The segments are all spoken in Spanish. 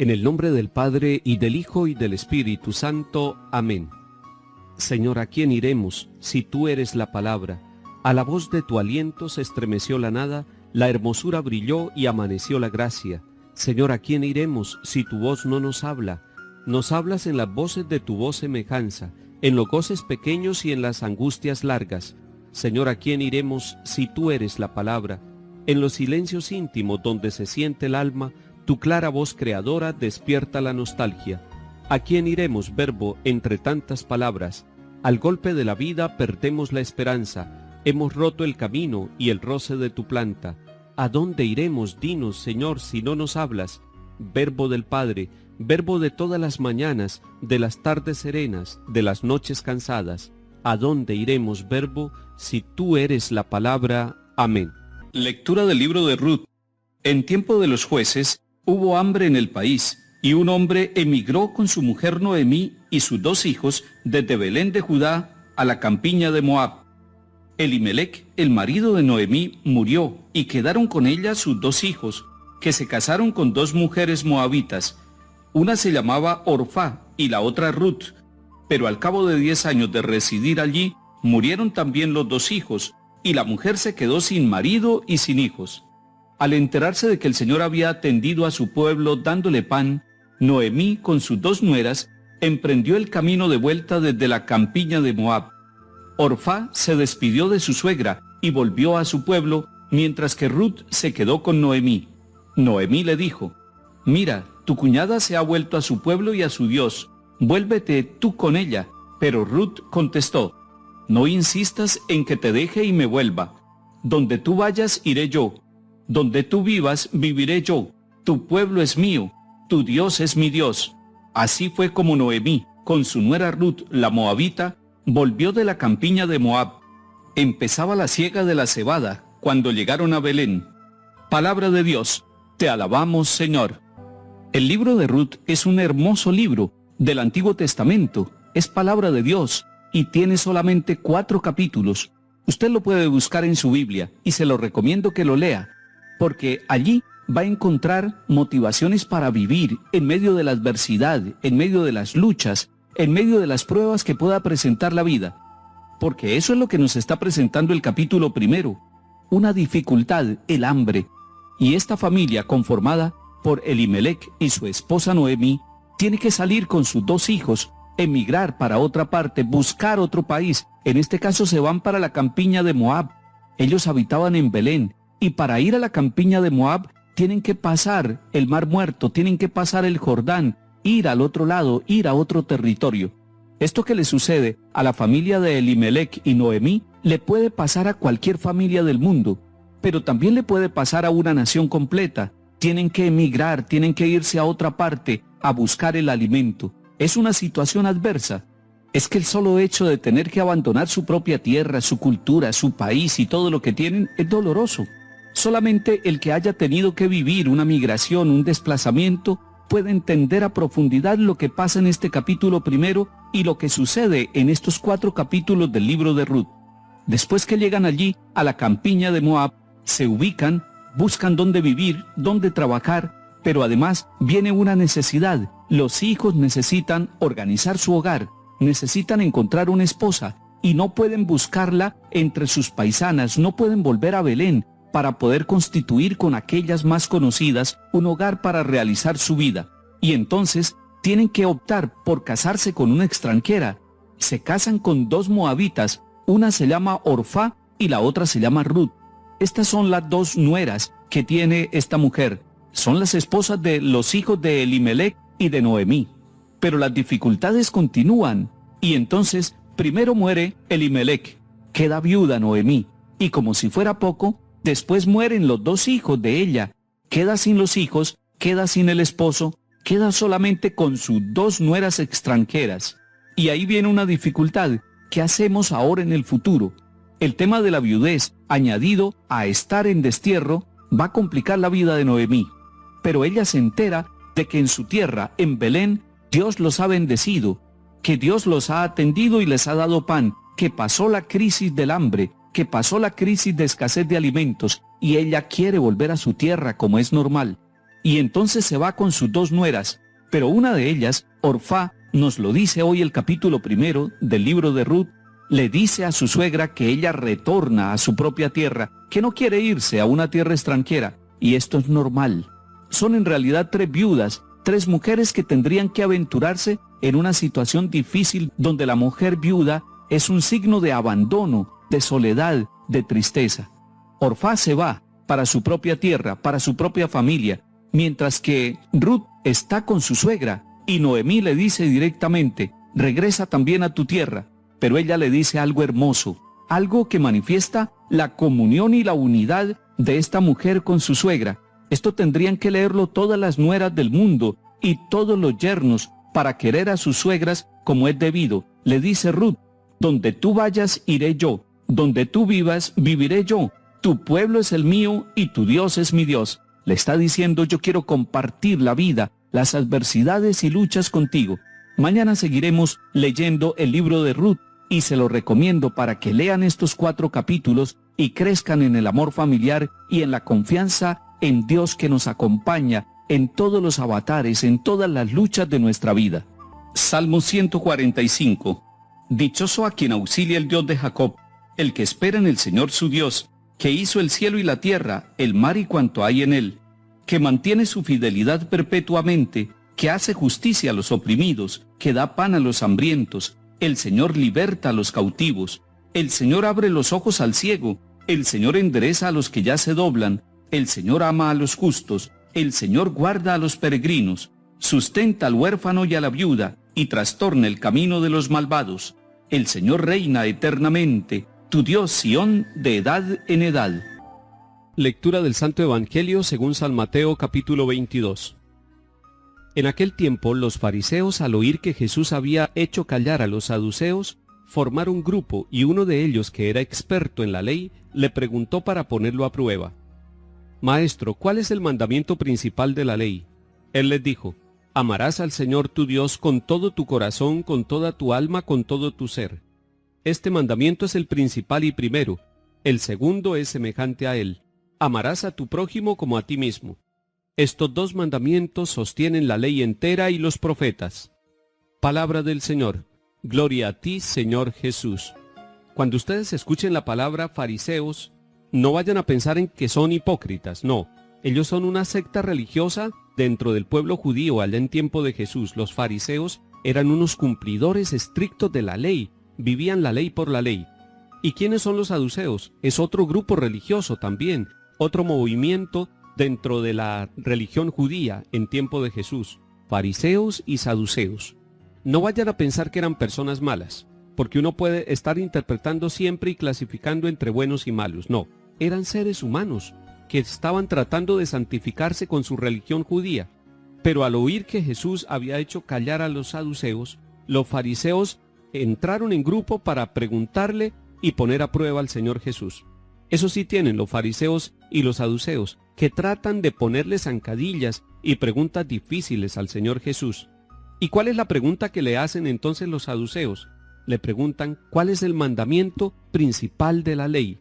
En el nombre del Padre, y del Hijo, y del Espíritu Santo. Amén. Señor, ¿a quién iremos si tú eres la palabra? A la voz de tu aliento se estremeció la nada, la hermosura brilló y amaneció la gracia. Señor, ¿a quién iremos si tu voz no nos habla? Nos hablas en las voces de tu voz semejanza, en los goces pequeños y en las angustias largas. Señor, ¿a quién iremos si tú eres la palabra? En los silencios íntimos donde se siente el alma, tu clara voz creadora despierta la nostalgia. ¿A quién iremos, Verbo, entre tantas palabras? Al golpe de la vida perdemos la esperanza, hemos roto el camino y el roce de tu planta. ¿A dónde iremos, dinos, Señor, si no nos hablas? Verbo del Padre, Verbo de todas las mañanas, de las tardes serenas, de las noches cansadas. ¿A dónde iremos, Verbo, si tú eres la palabra? Amén. Lectura del libro de Ruth. En tiempo de los jueces hubo hambre en el país, y un hombre emigró con su mujer Noemí y sus 2 hijos desde Belén de Judá a la campiña de Moab. Elimelec, el marido de Noemí, murió, y quedaron con ella sus 2 hijos, que se casaron con 2 mujeres moabitas. Una se llamaba Orfá y la otra Ruth, pero al cabo de 10 años de residir allí, murieron también los 2 hijos, y la mujer se quedó sin marido y sin hijos. Al enterarse de que el Señor había atendido a su pueblo dándole pan, Noemí, con sus 2 nueras, emprendió el camino de vuelta desde la campiña de Moab. Orfá se despidió de su suegra y volvió a su pueblo, mientras que Ruth se quedó con Noemí. Noemí le dijo: «Mira, tu cuñada se ha vuelto a su pueblo y a su Dios, vuélvete tú con ella». Pero Ruth contestó: «No insistas en que te deje y me vuelva. Donde tú vayas iré yo, donde tú vivas viviré yo. Tu pueblo es mío, tu Dios es mi Dios». Así fue como Noemí, con su nuera Ruth, la moabita, volvió de la campiña de Moab. Empezaba la siega de la cebada cuando llegaron a Belén. Palabra de Dios, te alabamos, Señor. El libro de Ruth es un hermoso libro del Antiguo Testamento, es palabra de Dios y tiene solamente 4 capítulos. Usted lo puede buscar en su Biblia y se lo recomiendo que lo lea, porque allí va a encontrar motivaciones para vivir en medio de la adversidad, en medio de las luchas, en medio de las pruebas que pueda presentar la vida. Porque eso es lo que nos está presentando el capítulo 1, una dificultad, el hambre. Y esta familia, conformada por Elimelec y su esposa Noemí, tiene que salir con sus 2 hijos, emigrar para otra parte, buscar otro país. En este caso se van para la campiña de Moab. Ellos habitaban en Belén, y para ir a la campiña de Moab tienen que pasar el Mar Muerto, tienen que pasar el Jordán, ir al otro lado, ir a otro territorio. Esto que le sucede a la familia de Elimelec y Noemí le puede pasar a cualquier familia del mundo, pero también le puede pasar a una nación completa. Tienen que emigrar, tienen que irse a otra parte a buscar el alimento. Es una situación adversa. Es que el solo hecho de tener que abandonar su propia tierra, su cultura, su país y todo lo que tienen es doloroso. Solamente el que haya tenido que vivir una migración, un desplazamiento, puede entender a profundidad lo que pasa en este capítulo 1 y lo que sucede en estos 4 capítulos del libro de Ruth. Después que llegan allí, a la campiña de Moab, se ubican, buscan dónde vivir, dónde trabajar, pero además viene una necesidad. Los hijos necesitan organizar su hogar, necesitan encontrar una esposa y no pueden buscarla entre sus paisanas, no pueden volver a Belén para poder constituir con aquellas más conocidas un hogar para realizar su vida. Y entonces tienen que optar por casarse con una extranjera. Se casan con 2 moabitas, una se llama Orfá y la otra se llama Ruth. Estas son las 2 nueras que tiene esta mujer. Son las esposas de los hijos de Elimelec y de Noemí. Pero las dificultades continúan, y entonces primero muere Elimelec, queda viuda Noemí, y como si fuera poco, después mueren los 2 hijos de ella, queda sin los hijos, queda sin el esposo, queda solamente con sus 2 nueras extranjeras. Y ahí viene una dificultad. ¿Qué hacemos ahora en el futuro? El tema de la viudez, añadido a estar en destierro, va a complicar la vida de Noemí. Pero ella se entera de que en su tierra, en Belén, Dios los ha bendecido, que Dios los ha atendido y les ha dado pan, que pasó la crisis del hambre, que pasó la crisis de escasez de alimentos, y ella quiere volver a su tierra como es normal. y entonces se va con sus dos nueras, pero una de ellas, Orfá, nos lo dice hoy el capítulo 1 del libro de Ruth, le dice a su suegra que ella retorna a su propia tierra, que no quiere irse a una tierra extranjera, y esto es normal. Son en realidad 3 viudas, 3 mujeres que tendrían que aventurarse en una situación difícil donde la mujer viuda es un signo de abandono, de soledad, de tristeza. Orfá se va para su propia tierra, para su propia familia, mientras que Ruth está con su suegra, y Noemí le dice directamente, regresa también a tu tierra, pero ella le dice algo hermoso, algo que manifiesta la comunión y la unidad de esta mujer con su suegra. Esto tendrían que leerlo todas las nueras del mundo y todos los yernos para querer a sus suegras como es debido. Le dice Ruth, donde tú vayas iré yo, donde tú vivas viviré yo, tu pueblo es el mío y tu Dios es mi Dios. Le está diciendo, yo quiero compartir la vida, las adversidades y luchas contigo. Mañana seguiremos leyendo el libro de Ruth y se lo recomiendo para que lean estos 4 capítulos y crezcan en el amor familiar y en la confianza en Dios que nos acompaña en todos los avatares, en todas las luchas de nuestra vida. Salmo 145. Dichoso a quien auxilia el Dios de Jacob, el que espera en el Señor su Dios, que hizo el cielo y la tierra, el mar y cuanto hay en él, que mantiene su fidelidad perpetuamente, que hace justicia a los oprimidos, que da pan a los hambrientos. El Señor liberta a los cautivos. El Señor abre los ojos al ciego. El Señor endereza a los que ya se doblan. El Señor ama a los justos. El Señor guarda a los peregrinos. Sustenta al huérfano y a la viuda, y trastorna el camino de los malvados. El Señor reina eternamente. Tu Dios Sión de edad en edad. Lectura del Santo Evangelio según San Mateo capítulo 22. En aquel tiempo los fariseos, al oír que Jesús había hecho callar a los saduceos, formaron un grupo, y uno de ellos, que era experto en la ley, le preguntó para ponerlo a prueba: Maestro, ¿cuál es el mandamiento principal de la ley? Él les dijo: Amarás al Señor tu Dios con todo tu corazón, con toda tu alma, con todo tu ser. Este mandamiento es el principal y primero. El segundo es semejante a él: amarás a tu prójimo como a ti mismo. Estos 2 mandamientos sostienen la ley entera y los profetas. Palabra del Señor. Gloria a ti, Señor Jesús. Cuando ustedes escuchen la palabra fariseos, no vayan a pensar en que son hipócritas, no. Ellos son una secta religiosa dentro del pueblo judío allá en tiempo de Jesús. Los fariseos eran unos cumplidores estrictos de la ley, vivían la ley por la ley. ¿Y quiénes son los saduceos? Es otro grupo religioso también, otro movimiento dentro de la religión judía en tiempo de Jesús. Fariseos y saduceos. No vayan a pensar que eran personas malas, porque uno puede estar interpretando siempre y clasificando entre buenos y malos. No, eran seres humanos que estaban tratando de santificarse con su religión judía. Pero al oír que Jesús había hecho callar a los saduceos, los fariseos entraron en grupo para preguntarle y poner a prueba al Señor Jesús. Eso sí tienen los fariseos y los saduceos, que tratan de ponerle zancadillas y preguntas difíciles al Señor Jesús. ¿Y cuál es la pregunta que le hacen entonces los saduceos? Le preguntan ¿cuál es el mandamiento principal de la ley?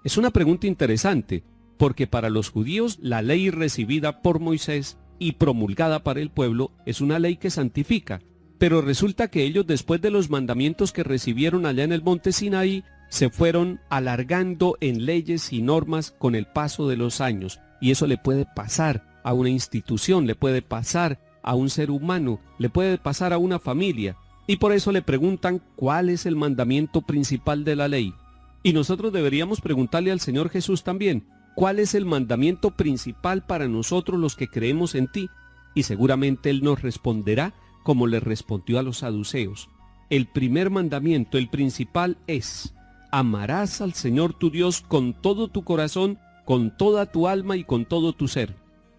Es una pregunta interesante, porque para los judíos la ley recibida por Moisés y promulgada para el pueblo es una ley que santifica. Pero resulta que ellos, después de los mandamientos que recibieron allá en el monte Sinaí, se fueron alargando en leyes y normas con el paso de los años. Y eso le puede pasar a una institución, le puede pasar a un ser humano, le puede pasar a una familia. Y por eso le preguntan ¿cuál es el mandamiento principal de la ley? Y nosotros deberíamos preguntarle al Señor Jesús también, ¿cuál es el mandamiento principal para nosotros los que creemos en ti? Y seguramente Él nos responderá como le respondió a los saduceos. El primer mandamiento, el principal, es: amarás al Señor tu Dios con todo tu corazón, con toda tu alma y con todo tu ser.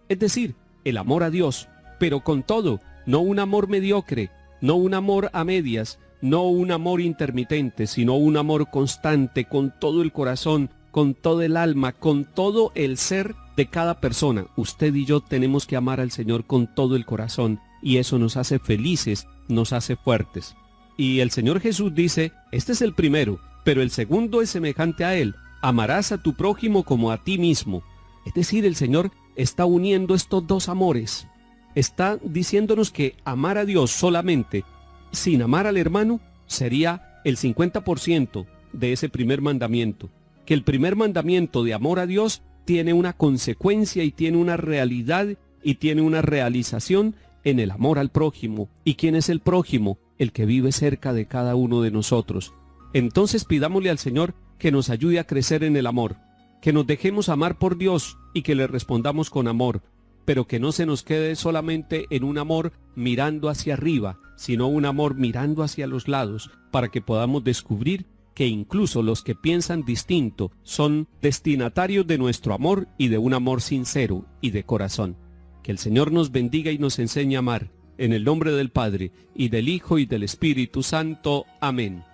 Es decir, el amor a Dios, pero con todo, no un amor mediocre, no un amor a medias, no un amor intermitente, sino un amor constante, con todo el corazón, con todo el alma, con todo el ser de cada persona. Usted y yo tenemos que amar al Señor con todo el corazón, y eso nos hace felices, nos hace fuertes. Y el Señor Jesús dice, este es el primero, pero el segundo es semejante a él: amarás a tu prójimo como a ti mismo. Es decir, el Señor está uniendo estos dos amores. Está diciéndonos que amar a Dios solamente sin amar al hermano sería el 50% de ese primer mandamiento. Que el primer mandamiento de amor a Dios tiene una consecuencia y tiene una realidad y tiene una realización en el amor al prójimo. ¿Y quién es el prójimo? El que vive cerca de cada uno de nosotros. Entonces pidámosle al Señor que nos ayude a crecer en el amor, que nos dejemos amar por Dios y que le respondamos con amor, pero que no se nos quede solamente en un amor mirando hacia arriba, sino un amor mirando hacia los lados, para que podamos descubrir que incluso los que piensan distinto son destinatarios de nuestro amor y de un amor sincero y de corazón. Que el Señor nos bendiga y nos enseñe a amar, en el nombre del Padre, y del Hijo, y del Espíritu Santo. Amén.